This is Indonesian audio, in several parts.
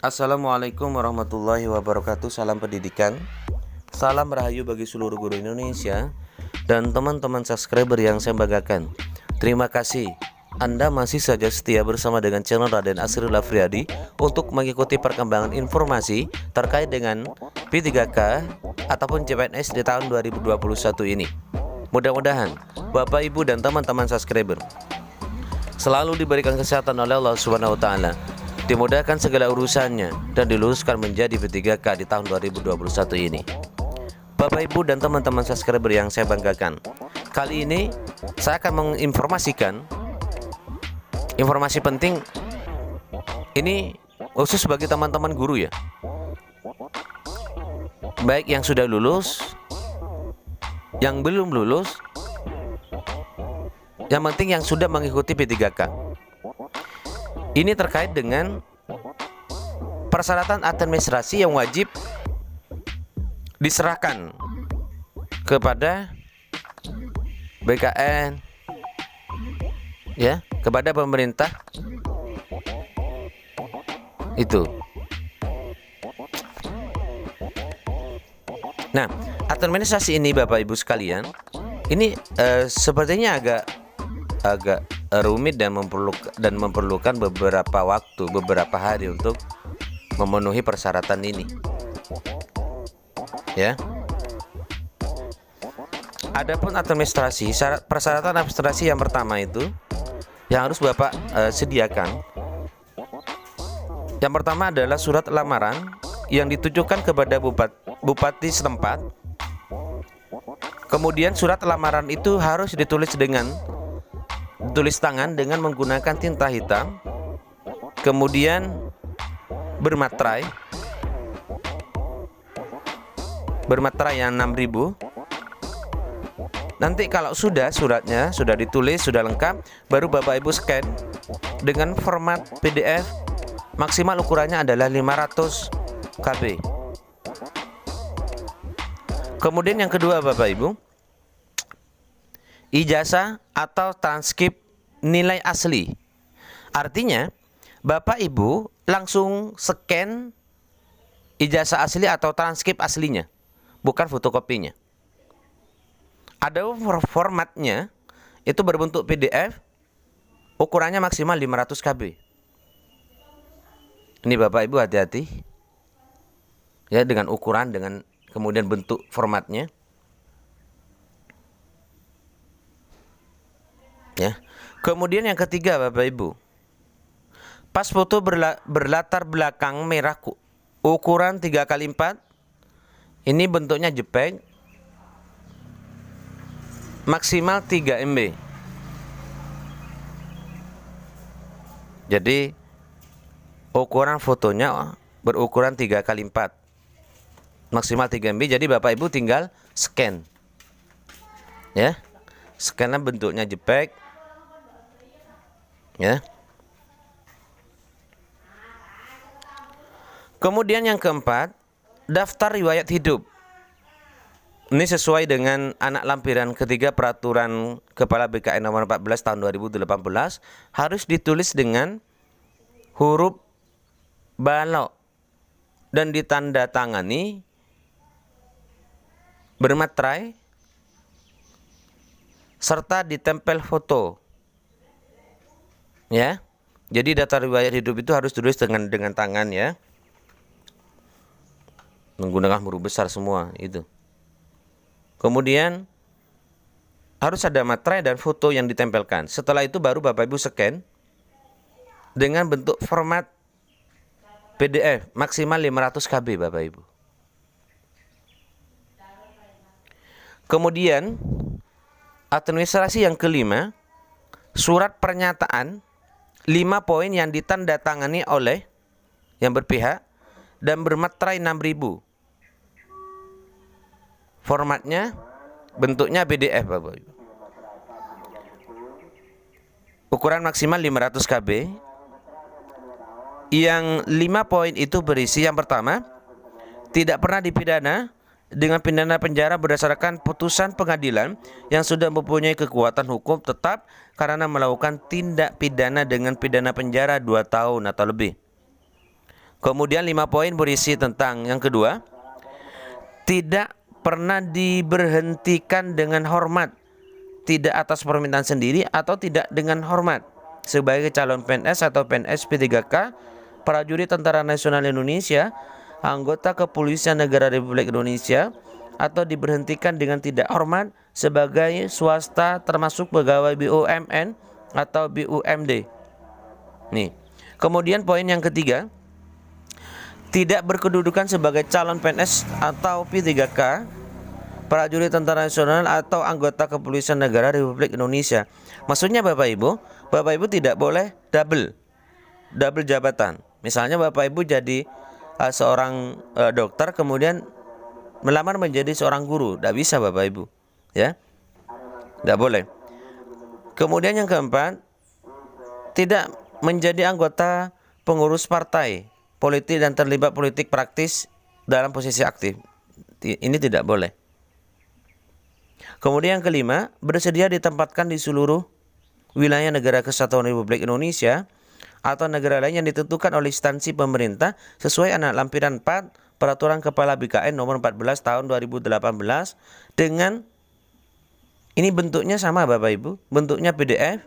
Assalamualaikum warahmatullahi wabarakatuh. Salam pendidikan. Salam rahayu bagi seluruh guru Indonesia dan teman-teman subscriber yang saya banggakan. Terima kasih Anda masih saja setia bersama dengan channel Raden Asrul Afriyadi untuk mengikuti perkembangan informasi terkait dengan P3K ataupun CPNS di tahun 2021 ini. Mudah-mudahan Bapak Ibu dan teman-teman subscriber selalu diberikan kesehatan oleh Allah Subhanahu wa taala, dimudahkan segala urusannya dan diluluskan menjadi P3K di tahun 2021 ini. Bapak Ibu dan teman-teman subscriber yang saya banggakan, kali ini saya akan menginformasikan informasi penting ini khusus bagi teman-teman guru ya, baik yang sudah lulus, yang belum lulus, yang penting yang sudah mengikuti P3K. Ini terkait dengan persyaratan administrasi yang wajib diserahkan kepada BKN ya, kepada pemerintah itu. Nah, administrasi ini Bapak Ibu sekalian, ini sepertinya agak rumit dan memerlukan beberapa waktu, beberapa hari untuk memenuhi persyaratan ini. Ya. Adapun administrasi, persyaratan administrasi yang pertama itu yang harus Bapak sediakan. Yang pertama adalah surat lamaran yang ditujukan kepada bupati setempat. Kemudian surat lamaran itu harus ditulis tulis tangan dengan menggunakan tinta hitam, kemudian bermaterai yang 6.000. Nanti kalau suratnya sudah ditulis, sudah lengkap, baru Bapak Ibu scan dengan format PDF, maksimal ukurannya adalah 500 KB. Kemudian yang kedua Bapak Ibu, ijazah atau transkrip nilai asli. Artinya Bapak Ibu langsung scan ijazah asli atau transkrip aslinya, bukan fotokopinya. Ada formatnya itu berbentuk PDF, ukurannya maksimal 500 KB. Ini Bapak Ibu hati-hati ya dengan ukuran, dengan kemudian bentuk formatnya. Ya. Kemudian yang ketiga Bapak Ibu, pas foto berlatar belakang merah ukuran 3x4. Ini bentuknya JPEG, maksimal 3 MB. Jadi ukuran fotonya berukuran 3x4, maksimal 3 MB. Jadi Bapak Ibu tinggal scan. Ya. Scannya bentuknya JPEG. Ya. Kemudian yang keempat, daftar riwayat hidup. Ini sesuai dengan anak lampiran ketiga peraturan Kepala BKN nomor 14 tahun 2018, harus ditulis dengan huruf balok dan ditandatangani bermaterai serta ditempel foto. Ya. Jadi data riwayat hidup itu harus ditulis dengan tangan ya. Menggunakan huruf besar semua itu. Kemudian harus ada materai dan foto yang ditempelkan. Setelah itu baru Bapak Ibu scan dengan bentuk format PDF maksimal 500 KB Bapak Ibu. Kemudian administrasi yang kelima, surat pernyataan 5 poin yang ditandatangani oleh yang berpihak dan bermaterai 6.000. Formatnya bentuknya PDF Bapak Ibu. Ukuran maksimal 500 KB. Yang 5 poin itu berisi yang pertama, tidak pernah dipidana dengan pidana penjara berdasarkan putusan pengadilan yang sudah mempunyai kekuatan hukum tetap karena melakukan tindak pidana dengan pidana penjara 2 tahun atau lebih. Kemudian 5 poin berisi tentang yang kedua, tidak pernah diberhentikan dengan hormat, tidak atas permintaan sendiri atau tidak dengan hormat, sebagai calon PNS atau PNS P3K, prajurit Tentara Nasional Indonesia, anggota Kepolisian Negara Republik Indonesia, atau diberhentikan dengan tidak hormat sebagai swasta termasuk pegawai BUMN atau BUMD. Nih. Kemudian poin yang ketiga, tidak berkedudukan sebagai calon PNS atau P3K, prajurit Tentara Nasional atau anggota Kepolisian Negara Republik Indonesia. Maksudnya Bapak Ibu tidak boleh double jabatan. Misalnya Bapak Ibu jadi seorang dokter kemudian melamar menjadi seorang guru, tidak bisa Bapak Ibu, ya, tidak boleh. Kemudian yang keempat, tidak menjadi anggota pengurus partai politik dan terlibat politik praktis dalam posisi aktif. Ini tidak boleh. Kemudian yang kelima, bersedia ditempatkan di seluruh wilayah negara kesatuan Republik Indonesia atau negara lain yang ditentukan oleh instansi pemerintah sesuai anak lampiran 4 Peraturan Kepala BKN nomor 14 tahun 2018 dengan ini bentuknya sama Bapak Ibu, bentuknya PDF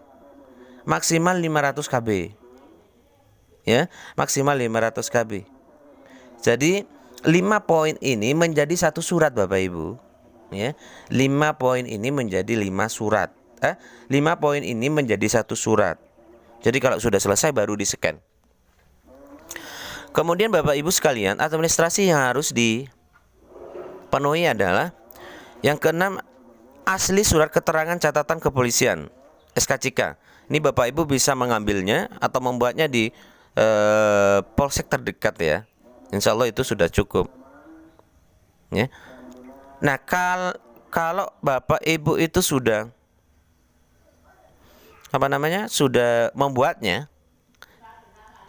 maksimal 500 KB. Ya, maksimal 500 KB. Jadi 5 poin ini menjadi satu surat Bapak Ibu. Ya, 5 poin ini menjadi 5 surat. 5 poin ini menjadi satu surat. Jadi kalau sudah selesai baru di-scan. Kemudian Bapak Ibu sekalian, administrasi yang harus dipenuhi adalah yang keenam, asli surat keterangan catatan kepolisian SKCK. Ini Bapak Ibu bisa mengambilnya atau membuatnya di polsek terdekat ya. Insya Allah itu sudah cukup. Ya. Nah kalau Bapak Ibu itu sudah sudah membuatnya,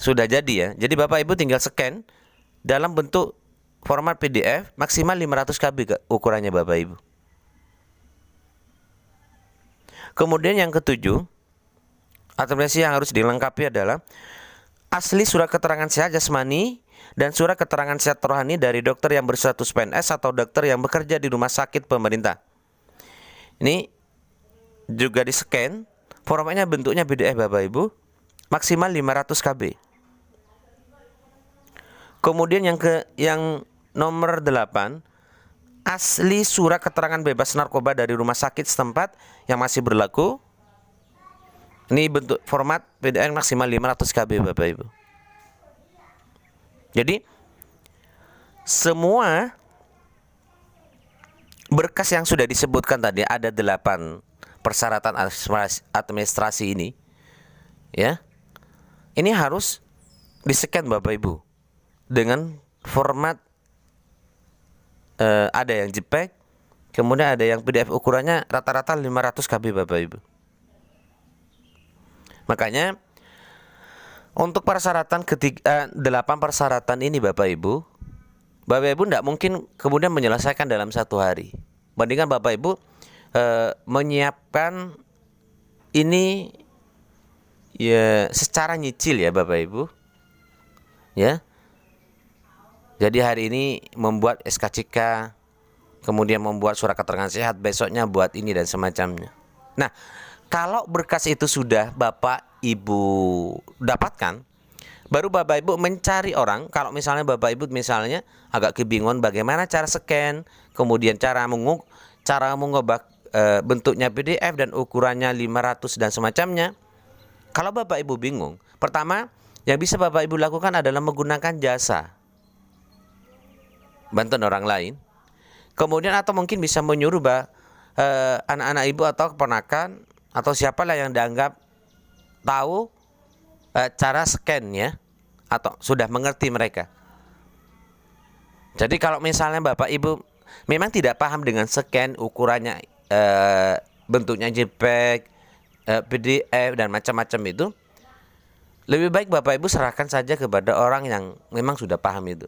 sudah jadi ya. Jadi Bapak Ibu tinggal scan dalam bentuk format PDF maksimal 500 KB ukurannya Bapak Ibu. Kemudian yang ketujuh, administrasi yang harus dilengkapi adalah asli surat keterangan sehat jasmani dan surat keterangan sehat rohani dari dokter yang berstatus PNS atau dokter yang bekerja di rumah sakit pemerintah. Ini juga di-scan, formatnya bentuknya PDF Bapak Ibu, maksimal 500 KB. Kemudian yang nomor 8, asli surat keterangan bebas narkoba dari rumah sakit setempat yang masih berlaku. Ini bentuk format PDF maksimal 500 KB Bapak Ibu. Jadi semua berkas yang sudah disebutkan tadi, ada 8 persyaratan administrasi ini, ya. Ini harus di-scan Bapak Ibu dengan format ada yang JPEG, kemudian ada yang PDF ukurannya rata-rata 500 KB Bapak Ibu. Makanya untuk persyaratan 8 persyaratan ini Bapak Ibu tidak mungkin kemudian menyelesaikan dalam satu hari. Bandingkan Bapak Ibu menyiapkan ini ya secara nyicil ya Bapak Ibu. Ya. Jadi hari ini membuat SKCK, kemudian membuat surat keterangan sehat, besoknya buat ini dan semacamnya. Nah, kalau berkas itu sudah Bapak Ibu dapatkan, baru Bapak Ibu mencari orang. Kalau misalnya Bapak Ibu misalnya agak kebingungan bagaimana cara scan, kemudian cara mengubah bentuknya PDF dan ukurannya 500 dan semacamnya. Kalau Bapak Ibu bingung, pertama yang bisa Bapak Ibu lakukan adalah menggunakan jasa bantuan orang lain. Kemudian atau mungkin bisa menyuruh anak-anak ibu atau keponakan atau siapalah yang dianggap tahu cara scan ya, atau sudah mengerti mereka. Jadi kalau misalnya Bapak Ibu memang tidak paham dengan scan ukurannya, bentuknya JPEG, PDF dan macam-macam itu, lebih baik Bapak Ibu serahkan saja kepada orang yang memang sudah paham itu.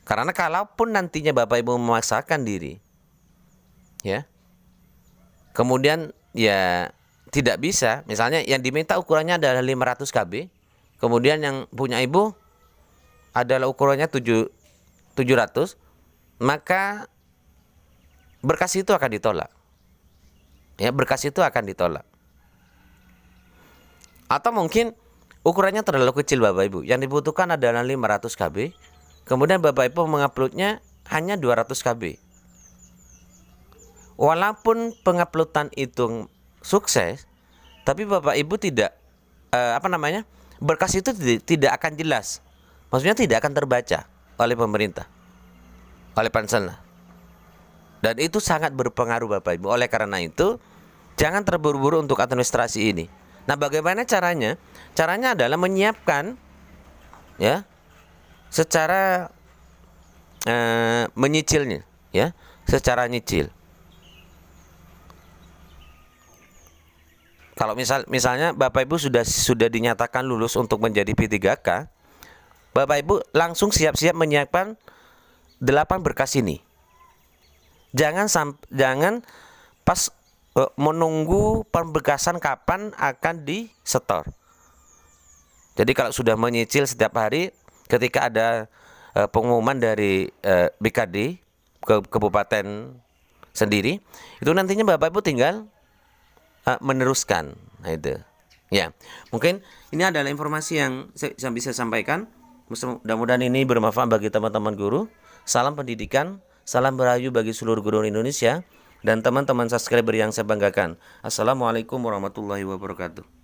Karena kalaupun nantinya Bapak Ibu memaksakan diri, ya, kemudian ya tidak bisa, misalnya yang diminta ukurannya adalah 500 KB, kemudian yang punya ibu adalah ukurannya 700, maka berkas itu akan ditolak. Ya, berkas itu akan ditolak. Atau mungkin ukurannya terlalu kecil Bapak Ibu. Yang dibutuhkan adalah 500 KB. Kemudian Bapak Ibu menguploadnya hanya 200 KB. Walaupun penguploadan itu sukses, tapi Bapak Ibu tidak berkas itu tidak akan jelas. Maksudnya tidak akan terbaca oleh pemerintah, oleh Pansel. Dan itu sangat berpengaruh Bapak Ibu. Oleh karena itu, jangan terburu-buru untuk administrasi ini. Nah, bagaimana caranya? Caranya adalah menyiapkan, ya, secara menyicilnya, ya, secara nyicil. Kalau misalnya Bapak Ibu sudah dinyatakan lulus untuk menjadi P3K, Bapak Ibu langsung siap-siap menyiapkan 8 berkas ini. Jangan pas menunggu pemberkasan kapan akan disetor. Jadi kalau sudah menyicil setiap hari, ketika ada pengumuman dari BKD ke kabupaten sendiri, itu nantinya Bapak Ibu tinggal meneruskan. Nah, itu. Ya, mungkin ini adalah informasi yang saya bisa sampaikan. Mudah-mudahan ini bermanfaat bagi teman-teman guru. Salam pendidikan, salam berayu bagi seluruh guru Indonesia dan teman-teman subscriber yang saya banggakan. Assalamualaikum warahmatullahi wabarakatuh.